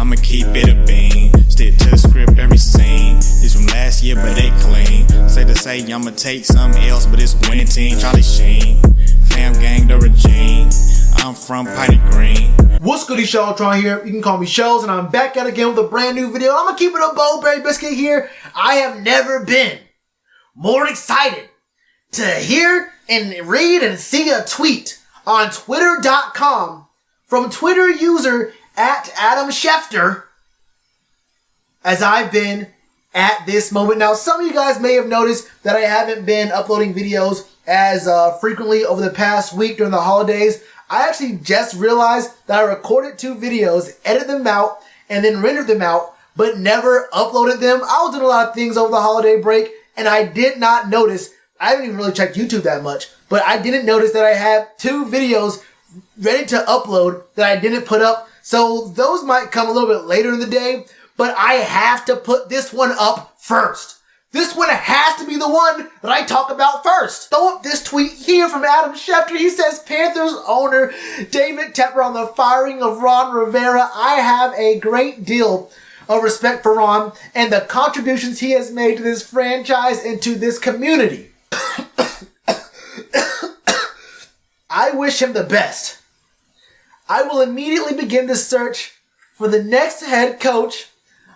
I'ma keep it a bean. Stick to the script, every scene. This from last year, but they clean. Say to say, I'ma take something else, but it's winning team. Charlie Sheen, fam gang, the regime. I'm from Piney Green. What's good, Shellitronnn here. You can call me Shells, and I'm back at again with a brand new video. I'm gonna keep it a Bowberry Biscuit here. I have never been more excited to hear and read and see a tweet on Twitter.com from Twitter user at Adam Schefter as I've been at this moment. Now, some of you guys may have noticed that I haven't been uploading videos as frequently over the past week during the holidays. I actually just realized that I recorded 2 videos, edited them out, and then rendered them out, but never uploaded them. I was doing a lot of things over the holiday break, and I did not notice. I haven't even really checked YouTube that much, but I didn't notice that I had 2 videos ready to upload that I didn't put up. So those might come a little bit later in the day, but I have to put this one up first. This one has to be the one that I talk about first. Throw up this tweet here from Adam Schefter. He says, Panthers owner David Tepper on the firing of Ron Rivera. I have a great deal of respect for Ron and the contributions he has made to this franchise and to this community. I wish him the best. I will immediately begin the search for the next head coach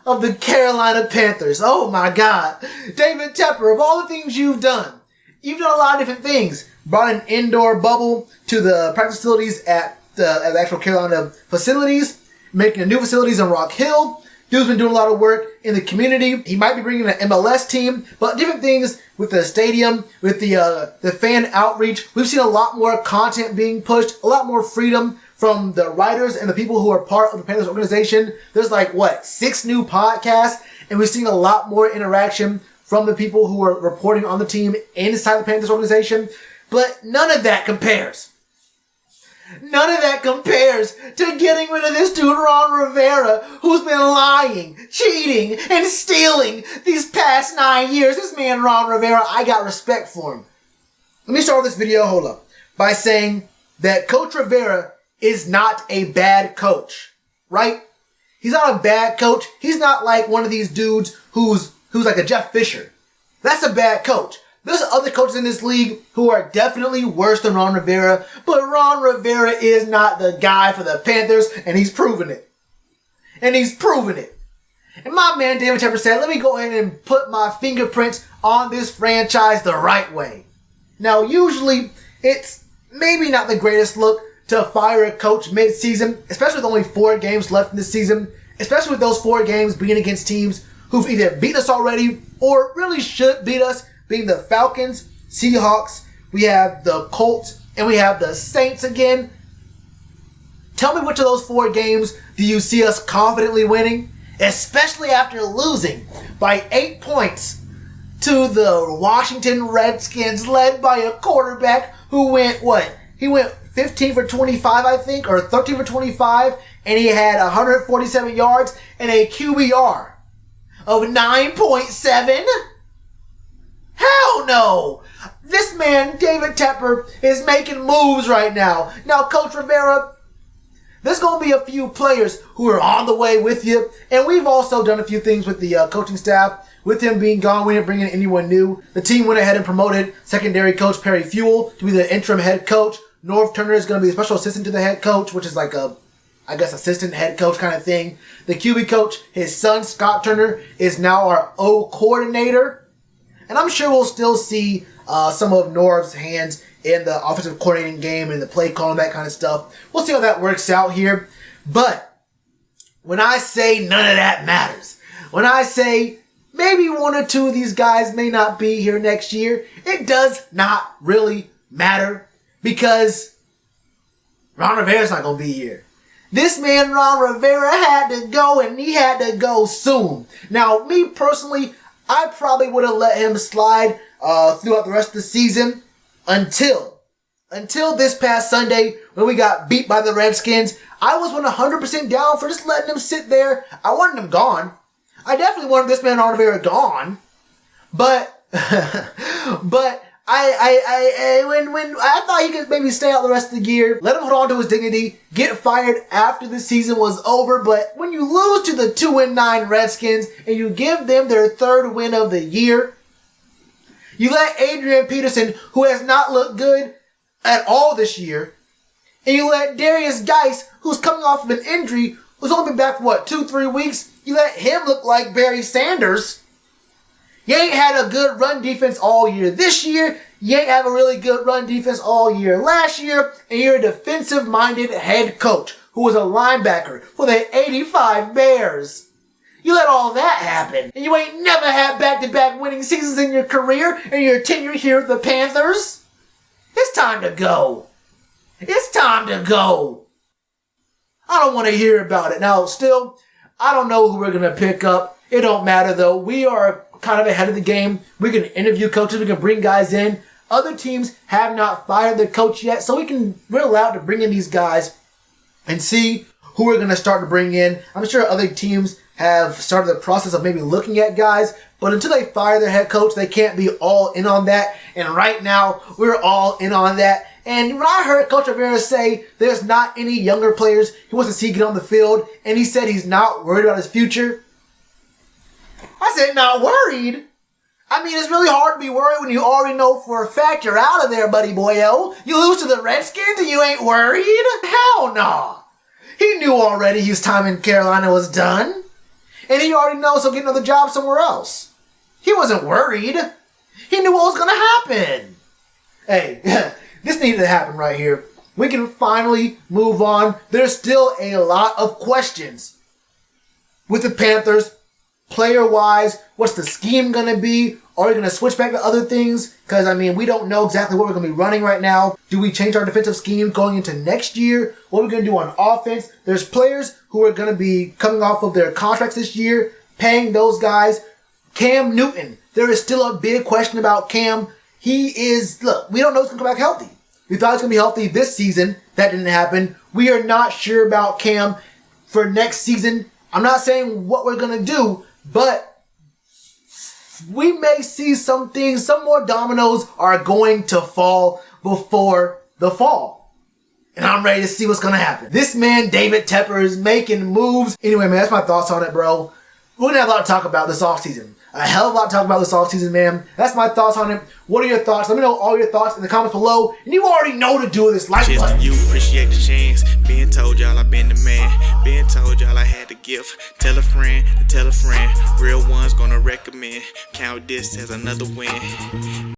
of the Carolina Panthers. Oh my God. David Tepper, of all the things you've done a lot of different things. Brought an indoor bubble to the practice facilities at the actual Carolina facilities, making a new facilities in Rock Hill. Dude's been doing a lot of work in the community. He might be bringing an MLS team, but different things with the stadium, with the fan outreach. We've seen a lot more content being pushed, a lot more freedom from the writers and the people who are part of the Panthers organization. There's like, 6 new podcasts, and we've seen a lot more interaction from the people who are reporting on the team inside the Panthers organization. But none of that compares. None of that compares to getting rid of this dude, Ron Rivera, who's been lying, cheating, and stealing these past 9 years. This man, Ron Rivera, I got respect for him. Let me start this video, hold up, by saying that Coach Rivera is not a bad coach, right? He's not a bad coach. He's not like one of these dudes who's like a Jeff Fisher. That's a bad coach. There's other coaches in this league who are definitely worse than Ron Rivera, but Ron Rivera is not the guy for the Panthers, and he's proven it. And he's proven it. And my man David Tepper said, let me go ahead and put my fingerprints on this franchise the right way. Now, usually, it's maybe not the greatest look to fire a coach mid-season, especially with only 4 games left in the season, especially with those 4 games being against teams who've either beat us already or really should beat us, being the Falcons, Seahawks, we have the Colts, and we have the Saints again. Tell me which of those 4 games do you see us confidently winning, especially after losing by 8 points to the Washington Redskins, led by a quarterback who went, He went 15 for 25, I think, or 13 for 25, and he had 147 yards and a QBR of 9.7. Hell no! This man, David Tepper, is making moves right now. Now, Coach Rivera, there's going to be a few players who are on the way with you, and we've also done a few things with the coaching staff. With him being gone, we didn't bring in anyone new. The team went ahead and promoted secondary coach Perry Fuel to be the interim head coach. Norv Turner is going to be a special assistant to the head coach, which is like assistant head coach kind of thing. The QB coach, his son, Scott Turner, is now our O coordinator. And I'm sure we'll still see some of Norv's hands in the offensive coordinating game and the play call and that kind of stuff. We'll see how that works out here. But when I say none of that matters, when I say maybe 1 or 2 of these guys may not be here next year, it does not really matter because Ron Rivera's not going to be here. This man, Ron Rivera, had to go, and he had to go soon. Now, me personally, I probably would have let him slide throughout the rest of the season until this past Sunday when we got beat by the Redskins. I was 100% down for just letting him sit there. I wanted him gone. I definitely wanted this man, Ron Rivera, gone. But when I thought he could maybe stay out the rest of the year, let him hold on to his dignity, get fired after the season was over. But when you lose to the 2-9 Redskins and you give them their third win of the year, you let Adrian Peterson, who has not looked good at all this year, and you let Darius Geis, who's coming off of an injury, who's only been back for 2-3 weeks, you let him look like Barry Sanders. You ain't had a good run defense all year this year. You ain't have a really good run defense all year last year. And you're a defensive-minded head coach who was a linebacker for the 85 Bears. You let all that happen. And you ain't never had back-to-back winning seasons in your career and your tenure here at the Panthers. It's time to go. It's time to go. I don't want to hear about it. Now, still, I don't know who we're going to pick up. It don't matter, though. We are kind of ahead of the game. We can interview coaches. We can bring guys in. Other teams have not fired their coach yet, so we're allowed to bring in these guys and see who we're going to start to bring in. I'm sure other teams have started the process of maybe looking at guys, but until they fire their head coach, they can't be all in on that. And right now, we're all in on that. And when I heard Coach Rivera say there's not any younger players he wants to see get on the field, and he said he's not worried about his future, I said, not worried? I mean, it's really hard to be worried when you already know for a fact you're out of there, buddy boyo. You lose to the Redskins and you ain't worried? Hell nah. He knew already his time in Carolina was done. And he already knows he'll get another job somewhere else. He wasn't worried. He knew what was going to happen. Hey, this needed to happen right here. We can finally move on. There's still a lot of questions with the Panthers. Player-wise, what's the scheme going to be? Are we going to switch back to other things? Because, I mean, we don't know exactly what we're going to be running right now. Do we change our defensive scheme going into next year? What are we going to do on offense? There's players who are going to be coming off of their contracts this year, paying those guys. Cam Newton. There is still a big question about Cam. Look, we don't know if he's going to come back healthy. We thought he was going to be healthy this season. That didn't happen. We are not sure about Cam for next season. I'm not saying what we're going to do, but we may see some things, some more dominoes are going to fall before the fall. And I'm ready to see what's going to happen. This man, David Tepper, is making moves. Anyway, man, that's my thoughts on it, bro. We're going to have a lot to talk about this offseason. A hell of a lot to talk about this offseason, man. That's my thoughts on it. What are your thoughts? Let me know all your thoughts in the comments below. And you already know to do this like button. You appreciate the chance. Being told y'all I been the man. Being told y'all I had the gift. Tell a friend to tell a friend. Real ones gonna recommend. Count this as another win.